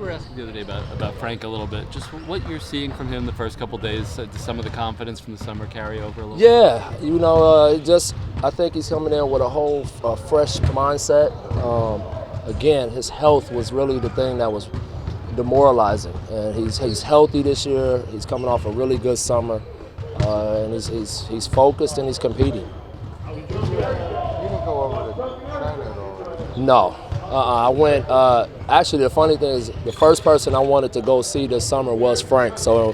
were asking the other day about Frank a little bit, just what you're seeing from him the first couple days, some of the confidence from the summer carry over a little bit? Yeah, I think he's coming in with a whole fresh mindset. Again, his health was really the thing that was demoralizing, and he's healthy this year. He's coming off a really good summer, and he's focused and he's competing. You didn't go over to China at all? No. I went, actually the funny thing is the first person I wanted to go see this summer was Frank. So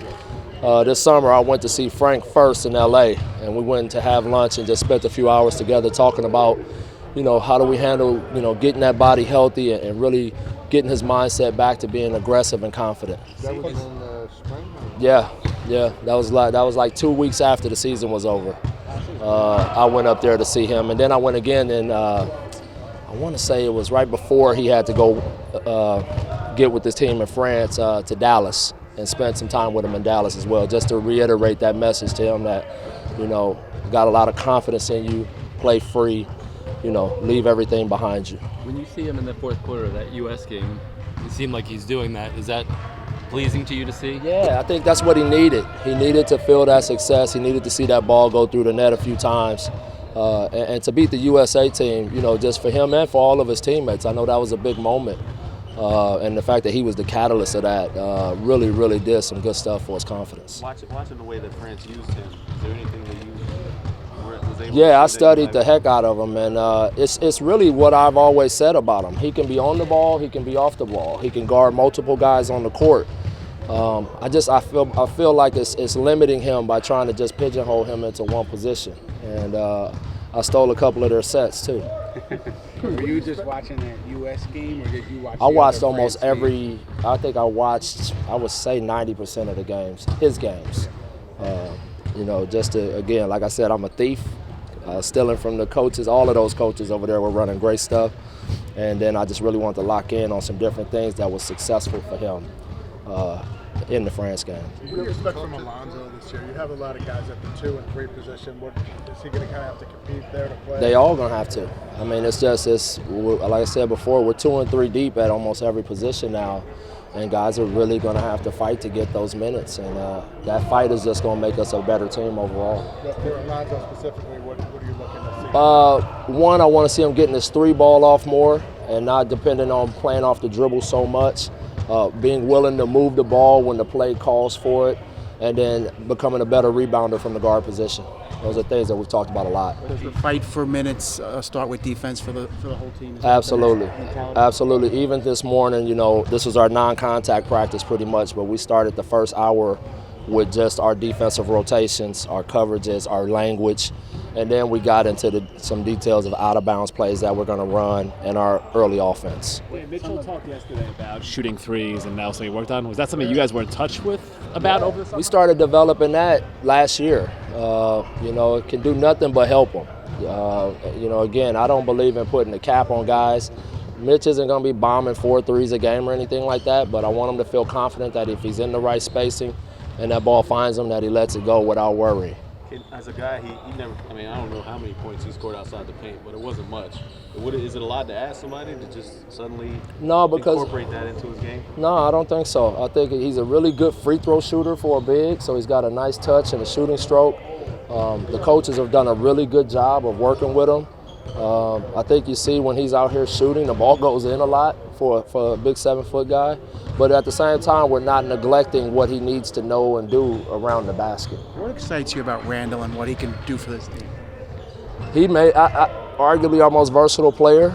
this summer I went to see Frank first in LA, and we went to have lunch and just spent a few hours together talking about, how do we handle, getting that body healthy and really getting his mindset back to being aggressive and confident. That was in the spring? Yeah. That was like 2 weeks after the season was over. I went up there to see him, and then I went again in I want to say it was right before he had to go get with his team in France to Dallas, and spent some time with him in Dallas as well, just to reiterate that message to him that, got a lot of confidence in you, play free, leave everything behind you. When you see him in the fourth quarter of that U.S. game, it seemed like he's doing that. Is that pleasing to you to see? Yeah, I think that's what he needed. He needed to feel that success. He needed to see that ball go through the net a few times. And to beat the USA team, just for him and for all of his teammates, I know that was a big moment. And the fact that he was the catalyst of that really, really did some good stuff for his confidence. Watching the way that France used him, is there anything that you was able to Yeah, I see studied the heck out of him, and it's really what I've always said about him. He can be on the ball, he can be off the ball, he can guard multiple guys on the court. I feel like it's limiting him by trying to just pigeonhole him into one position, and I stole a couple of their sets too. Were you just watching that U.S. game, or did you watch? I watched almost every. I think I watched, I would say 90% of the games, his games. Just to, again, like I said, I'm a thief, stealing from the coaches. All of those coaches over there were running great stuff, and then I just really wanted to lock in on some different things that was successful for him in the France game. What do you expect from Allonzo this year? You have a lot of guys at the 2 and 3 position. Is he going to kind of have to compete there to play? They all going to have to. I mean, it's like I said before, we're 2 and 3 deep at almost every position now, and guys are really going to have to fight to get those minutes, and that fight is just going to make us a better team overall. For Allonzo specifically, what are you looking to see? One, I want to see him getting his 3 ball off more and not depending on playing off the dribble so much. Being willing to move the ball when the play calls for it, and then becoming a better rebounder from the guard position. Those are things that we've talked about a lot. Does the fight for minutes start with defense for the whole team? Absolutely. Even this morning, this was our non-contact practice pretty much, but we started the first hour with just our defensive rotations, our coverages, our language, and then we got into some details of out-of-bounds plays that we're going to run in our early offense. Mitchell talked yesterday about shooting threes, and that was something you worked on. Was that something you guys were in touch with about over the summer? We started developing that last year. It can do nothing but help them. Again, I don't believe in putting a cap on guys. Mitch isn't going to be bombing 4 threes a game or anything like that, but I want him to feel confident that if he's in the right spacing and that ball finds him, that he lets it go without worry. As a guy, he never. I mean, I don't know how many points he scored outside the paint, but it wasn't much. Is it a lot to ask somebody to just suddenly incorporate that into his game? No, I don't think so. I think he's a really good free throw shooter for a big, so he's got a nice touch and a shooting stroke. The coaches have done a really good job of working with him. I think you see when he's out here shooting, the ball goes in a lot for a big 7-foot guy. But at the same time, we're not neglecting what he needs to know and do around the basket. What excites you about Randle and what he can do for this team? He arguably our most versatile player.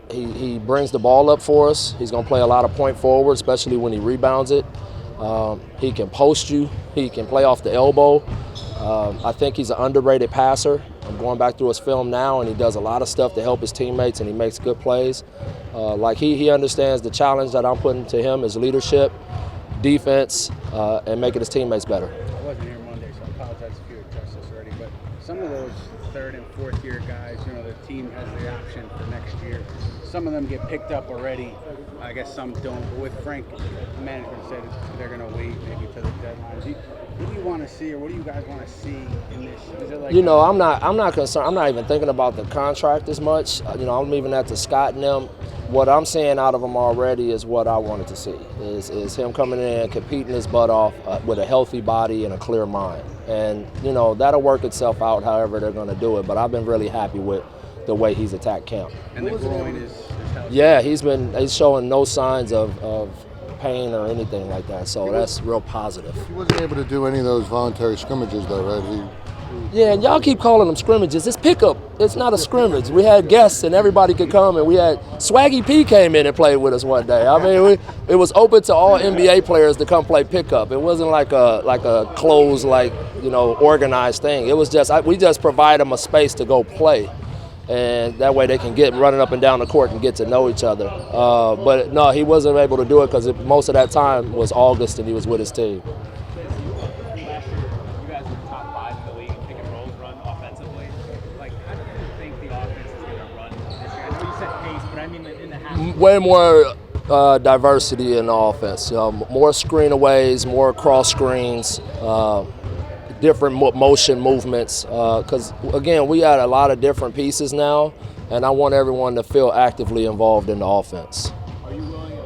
He brings the ball up for us. He's going to play a lot of point forward, especially when he rebounds it. He can post you. He can play off the elbow. I think he's an underrated passer. I'm going back through his film now, and he does a lot of stuff to help his teammates, and he makes good plays. He understands the challenge that I'm putting to him is leadership, defense, and making his teammates better. I wasn't here Monday, so I apologize if you addressed this already, but some of those 3rd and 4th year guys, the team has the option for next year. some of them get picked up already. I guess some don't. But with Frank, the management said they're going to wait maybe to the deadline. What do you want to see, or what do you guys want to see in this? Is it like I'm not concerned. I'm not even thinking about the contract as much. I'm leaving that to Scott and them. What I'm seeing out of him already is what I wanted to see. Is him coming in, competing his butt off with a healthy body and a clear mind. And that'll work itself out however they're going to do it. But I've been really happy with the way he's attacked camp. And the groin is healthy. Yeah, he's showing no signs of pain or anything like that, so that's real positive. He wasn't able to do any of those voluntary scrimmages, though, right? Yeah, and y'all keep calling them scrimmages. It's pickup. It's not a scrimmage. We had guests and everybody could come, and we had Swaggy P came in and played with us one day. I mean, it was open to all NBA players to come play pickup. It wasn't like a closed, organized thing. It was just we just provide them a space to go play. And that way they can get running up and down the court and get to know each other. But no, he wasn't able to do it because most of that time was August and he was with his team. Last year, you guys were top 5 in the league in pick and rolls run offensively. How do you think the offense is going to run this year? I know you said pace, but I mean in the half. Way more diversity in the offense. More screen-aways, more cross screens. Different motion movements, because again, we got a lot of different pieces now, and I want everyone to feel actively involved in the offense. Are you willing to, do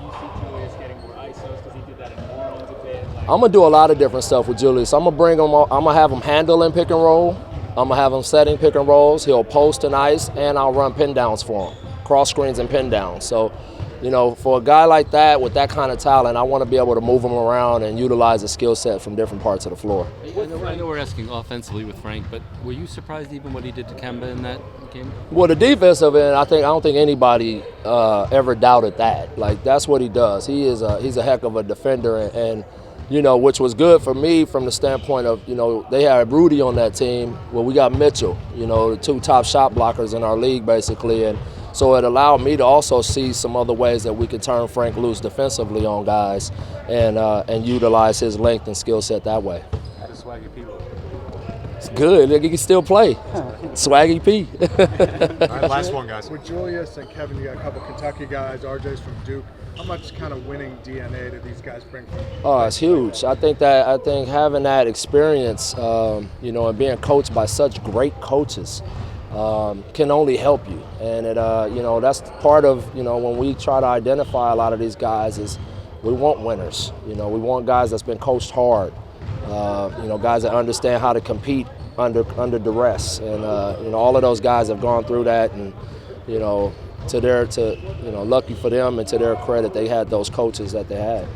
you see Julius getting more ISOs because he did that in New Orleans a bit? I'm gonna do a lot of different stuff with Julius. I'm gonna have him handling pick and roll. I'm gonna have him setting pick and rolls. He'll post and ice, and I'll run pin downs for him, cross screens and pin downs. So, for a guy like that with that kind of talent, I want to be able to move him around and utilize a skill set from different parts of the floor. I know we're asking offensively with Frank, but were you surprised even what he did to Kemba in that game? Well, the defensive end, I don't think anybody ever doubted that. That's what he does. He's a heck of a defender, and which was good for me from the standpoint of, they had Rudy on that team. Well, we got Mitchell, the 2 top shot blockers in our league, basically, and so it allowed me to also see some other ways that we could turn Frank loose defensively on guys and utilize his length and skill set that way. How does Swaggy P look? It's good. He can still play. Swaggy P. All right, last one, guys. With Julius and Kevin, you got a couple Kentucky guys. RJ's from Duke. How much kind of winning DNA do these guys bring from? Oh, it's huge. I think having that experience, and being coached by such great coaches, can only help you. And that's part of, when we try to identify a lot of these guys is we want winners. We want guys that's been coached hard. Guys that understand how to compete under duress. And, all of those guys have gone through that, and, lucky for them and to their credit, they had those coaches that they had.